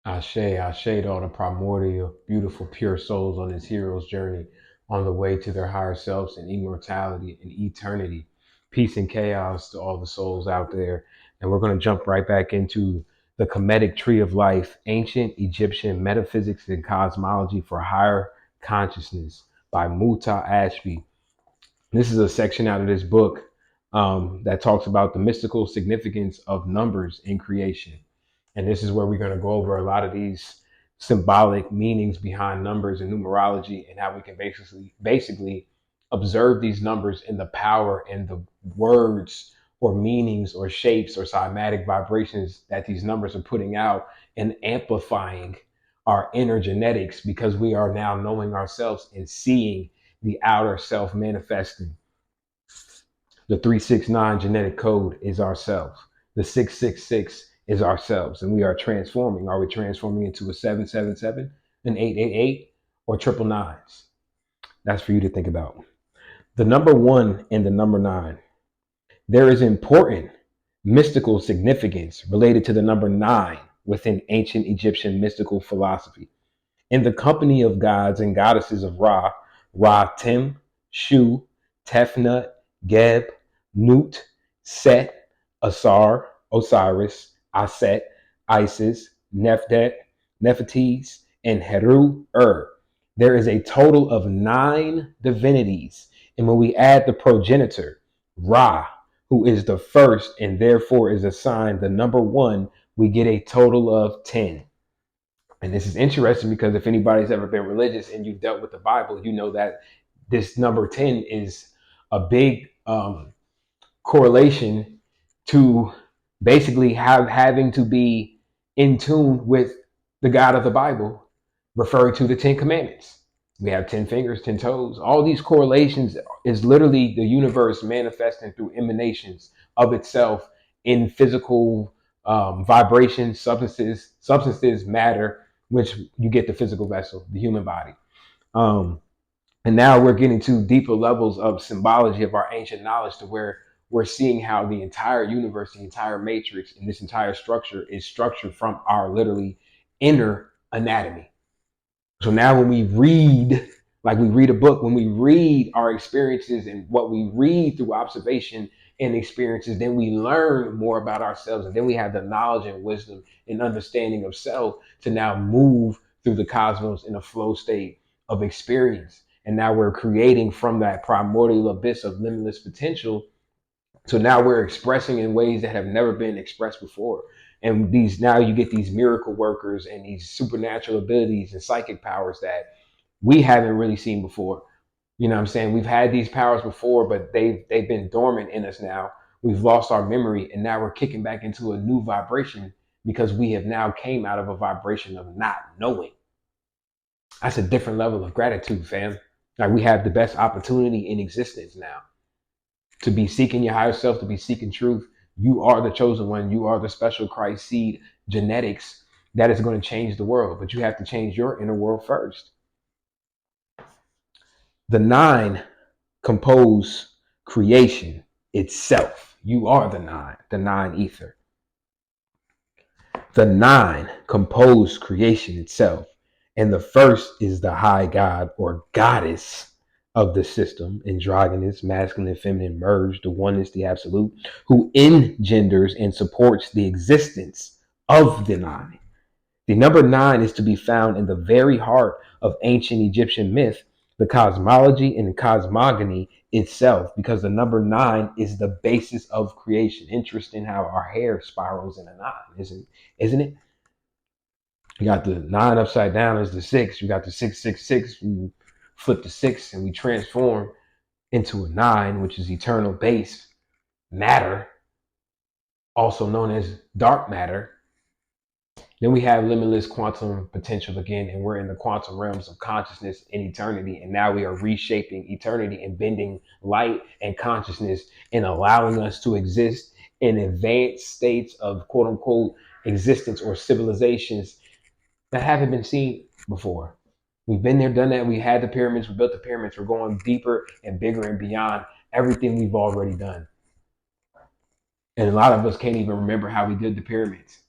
Ashe to all the primordial, beautiful, pure souls on this hero's journey on the way to their higher selves and immortality and eternity. Peace and chaos to all the souls out there. And we're going to jump right back into the Kemetic Tree of Life, Ancient Egyptian Metaphysics and Cosmology for Higher Consciousness by Muta Ashby. This is a section out of this book that talks about the mystical significance of numbers in creation. And this is where we're going to go over a lot of these symbolic meanings behind numbers and numerology and how we can basically observe these numbers in the power and the words or meanings or shapes or cymatic vibrations that these numbers are putting out and amplifying our inner genetics because we are now knowing ourselves and seeing the outer self manifesting. The 369 genetic code is ourselves. The 666 is ourselves, and we are transforming. Are we transforming into a 777, an 888, or triple nines? That's for you to think about. The number one and the number nine. There is important mystical significance related to the number nine within ancient Egyptian mystical philosophy. In the company of gods and goddesses of Ra, Ra Tim, Shu, Tefnut, Geb, Nut, Set, Asar, Osiris, Aset, Isis, Nephdet, Nephites, and Heru Ur. There is a total of nine divinities. And when we add the progenitor, Ra, who is the first and therefore is assigned the number one, we get a total of 10. And this is interesting because if anybody's ever been religious and you've dealt with the Bible, you know that this number 10 is a big correlation to basically having to be in tune with the God of the Bible, referring to the 10 commandments. We have 10 fingers, 10 toes. All these correlations is literally the universe manifesting through emanations of itself in physical vibrations, substances, matter, which you get the physical vessel, the human body. And now we're getting to deeper levels of symbology of our ancient knowledge to where we're seeing how the entire universe, the entire matrix, and this entire structure is structured from our literally inner anatomy. So now when we read, like we read a book, when we read our experiences and what we read through observation and experiences, then we learn more about ourselves. And then we have the knowledge and wisdom and understanding of self to now move through the cosmos in a flow state of experience. And now we're creating from that primordial abyss of limitless potential. So now we're expressing in ways that have never been expressed before. And these now you get these miracle workers and these supernatural abilities and psychic powers that we haven't really seen before. You know what I'm saying? We've had these powers before, but they've been dormant in us now. We've lost our memory and now we're kicking back into a new vibration because we have now came out of a vibration of not knowing. That's a different level of gratitude, fam. Like we have the best opportunity in existence now to be seeking your higher self, to be seeking truth. You are the chosen one. You are the special Christ seed genetics that is going to change the world. But you have to change your inner world first. The nine compose creation itself. You are the nine ether. The nine compose creation itself. And the first is the high god or goddess of the system, androgynous, masculine, and feminine merged, the oneness, the absolute, who engenders and supports the existence of the nine. The number nine is to be found in the very heart of ancient Egyptian myth, the cosmology and cosmogony itself, because the number nine is the basis of creation. Interesting how our hair spirals in a nine, isn't it? You got the nine upside down is the six. You got the 666. We flip the six and we transform into a nine, which is eternal base matter, also known as dark matter. Then we have limitless quantum potential again, and we're in the quantum realms of consciousness and eternity. And now we are reshaping eternity and bending light and consciousness and allowing us to exist in advanced states of quote unquote existence or civilizations that haven't been seen before. We've been there, done that. We had the pyramids, we built the pyramids. We're going deeper and bigger and beyond everything we've already done. And a lot of us can't even remember how we did the pyramids.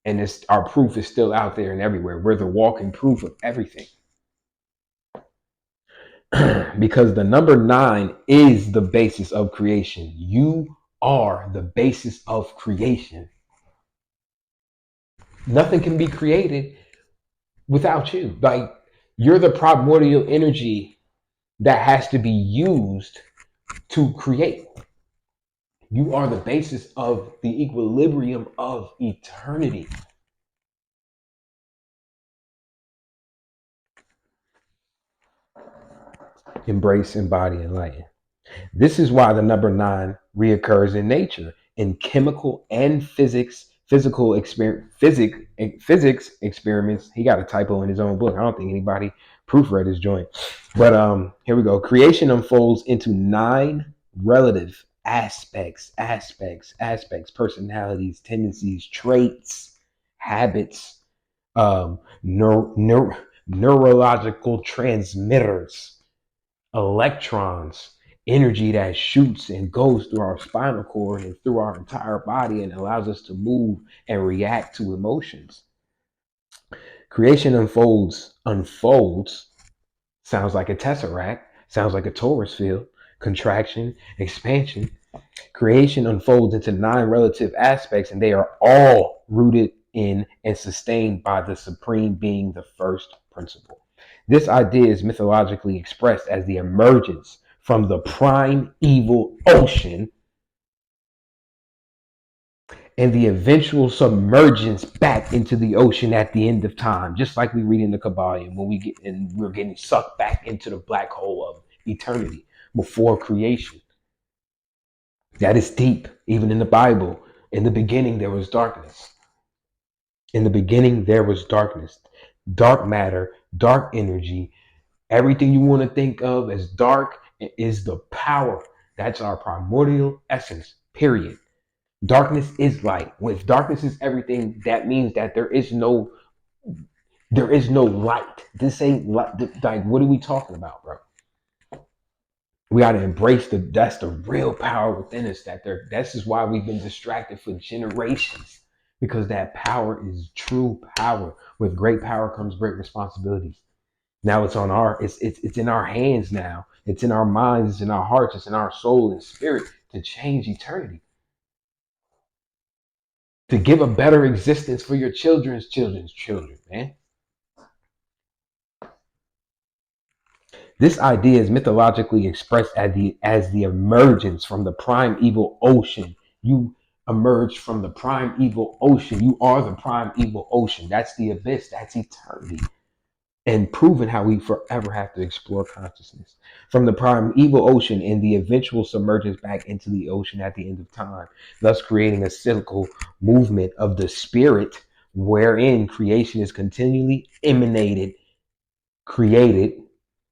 And it's, our proof is still out there and everywhere. We're the walking proof of everything. Because the number 9 is the basis of creation. You are the basis of creation. Nothing can be created without you. Like, you're the primordial energy that has to be used to create. You are the basis of the equilibrium of eternity. Embrace, embody, enlighten. This is why the number 9 reoccurs in nature, in chemical and physics experiments. He got a typo in his own book. I don't think anybody proofread his joint. But here we go. Creation unfolds into 9 relative aspects, personalities, tendencies, traits, habits, neurological transmitters, electrons, energy that shoots and goes through our spinal cord and through our entire body and allows us to move and react to emotions. Creation unfolds, sounds like a tesseract, sounds like a torus field, contraction, expansion. Creation unfolds into 9 relative aspects, and they are all rooted in and sustained by the supreme being, the first principle. This idea is mythologically expressed as the emergence from the prime evil ocean and the eventual submergence back into the ocean at the end of time, just like we read in the Kabbalion when we're getting sucked back into the black hole of eternity before creation. That is deep. Even in the Bible, in the beginning there was darkness. In the beginning there was darkness, dark matter, dark energy. Everything you want to think of as dark is the power. That's our primordial essence, period. Darkness is light. If darkness is everything, that means that there is no light. This ain't like what are we talking about, bro? We got to embrace that's the real power within us. This is why we've been distracted for generations, because that power is true power. With great power comes great responsibilities. Now it's in our hands now. It's in our minds, it's in our hearts, it's in our soul and spirit to change eternity, to give a better existence for your children's children, man. This idea is mythologically expressed as the emergence from the prime evil ocean. You emerge from the prime evil ocean. You are the prime evil ocean. That's the abyss. That's eternity. And proven how we forever have to explore consciousness. From the prime evil ocean and the eventual submergence back into the ocean at the end of time, thus creating a cyclical movement of the spirit wherein creation is continually emanated, created,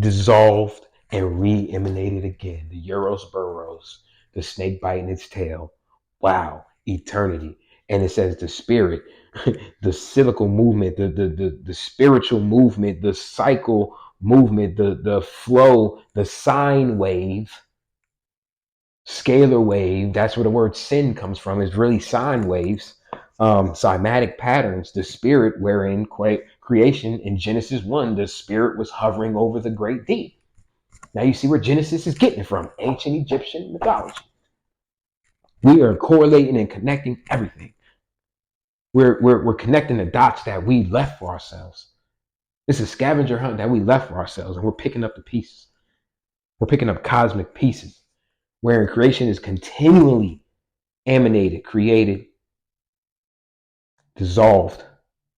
dissolved, and re-emanated again. The Euros Burrows, the snake biting its tail. Wow, eternity. And it says the spirit, the cyclical movement, the spiritual movement, the cycle movement, the flow, the sine wave, scalar wave. That's where the word sin comes from. It's really sine waves, cymatic patterns. The spirit wherein creation in Genesis 1, the spirit was hovering over the great deep. Now you see where Genesis is getting it from, ancient Egyptian mythology. We are correlating and connecting everything. We're connecting the dots that we left for ourselves. It's a scavenger hunt that we left for ourselves, and we're picking up the pieces. We're picking up cosmic pieces, wherein creation is continually emanated, created, dissolved,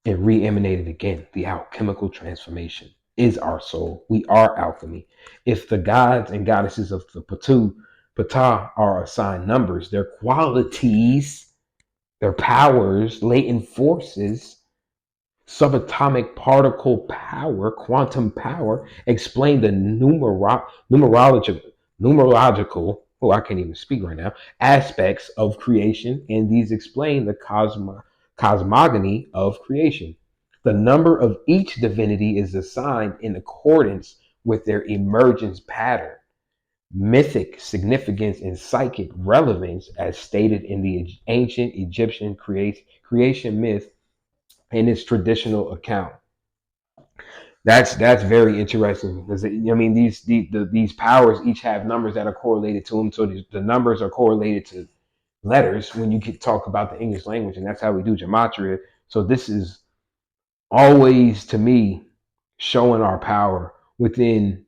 and re-emanated again. The alchemical transformation is our soul. We are alchemy. If the gods and goddesses of the Ptah are assigned numbers, their qualities, their powers, latent forces, subatomic particle power, quantum power, explain the numerological, oh, I can't even speak right now, aspects of creation, and these explain the cosmogony of creation. The number of each divinity is assigned in accordance with their emergence pattern, mythic significance, and psychic relevance, as stated in the ancient Egyptian creation myth. in its traditional account. That's very interesting because I mean these powers each have numbers that are correlated to them. So the numbers are correlated to letters when you can talk about the English language, and that's how we do gematria. So this is always to me showing our power within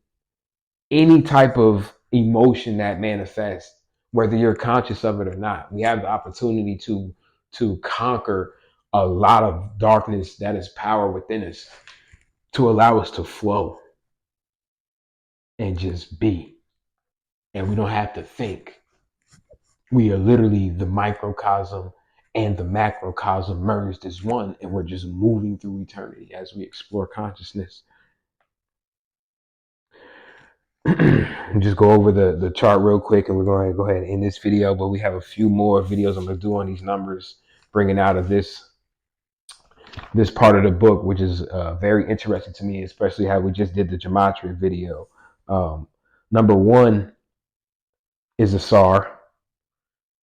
any type of emotion that manifests, whether you're conscious of it or not. We have the opportunity to conquer a lot of darkness that is power within us, to allow us to flow and just be. And we don't have to think. We are literally the microcosm and the macrocosm merged as one, and we're just moving through eternity as we explore consciousness. Just go over the chart real quick, and we're going to go ahead and end this video, but we have a few more videos I'm going to do on these numbers, bringing out of this part of the book, which is very interesting to me, especially how we just did the gematria video. Number 1 is Asar,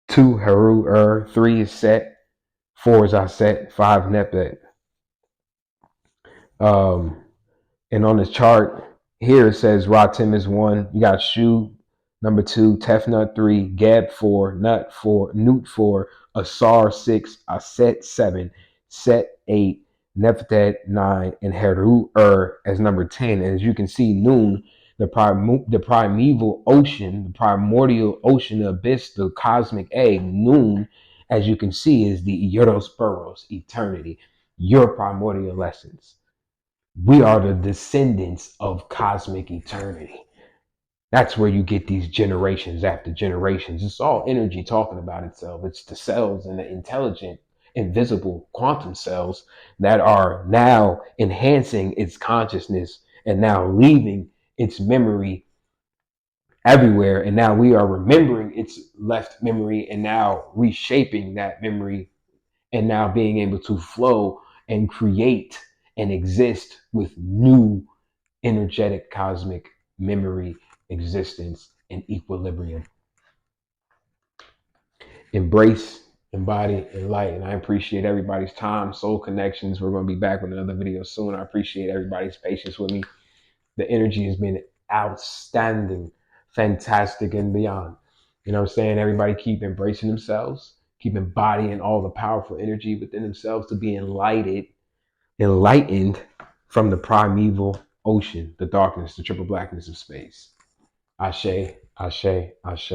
2 Heru, 3 is Set, 4 is Aset, 5 Nepet. And on this chart here, it says Ratim is 1. You got Shu, number 2, Tefnut 3, Gab 4, Nut 4, Newt 4, Asar 6, Aset 7, Set 8, Nephthah 9, and Heru as number 10. And as you can see, Noon, the primeval ocean, the primordial ocean, the abyss, the cosmic egg, Noon, as you can see, is the Eros eternity, your primordial essence. We are the descendants of cosmic eternity. That's where you get these generations after generations. It's all energy talking about itself. It's the cells and the intelligent, invisible quantum cells that are now enhancing its consciousness and now leaving its memory everywhere. And now we are remembering its left memory and now reshaping that memory and now being able to flow and create and exist with new energetic cosmic memory, existence, and equilibrium. Embrace, embody, and light. And I appreciate everybody's time, soul connections. We're going to be back with another video soon. I appreciate everybody's patience with me. The energy has been outstanding, fantastic, and beyond. You know what I'm saying? Everybody keep embracing themselves, keep embodying all the powerful energy within themselves to be enlightened from the primeval ocean, the darkness, the triple blackness of space. Ashe, Ashe, Ashe.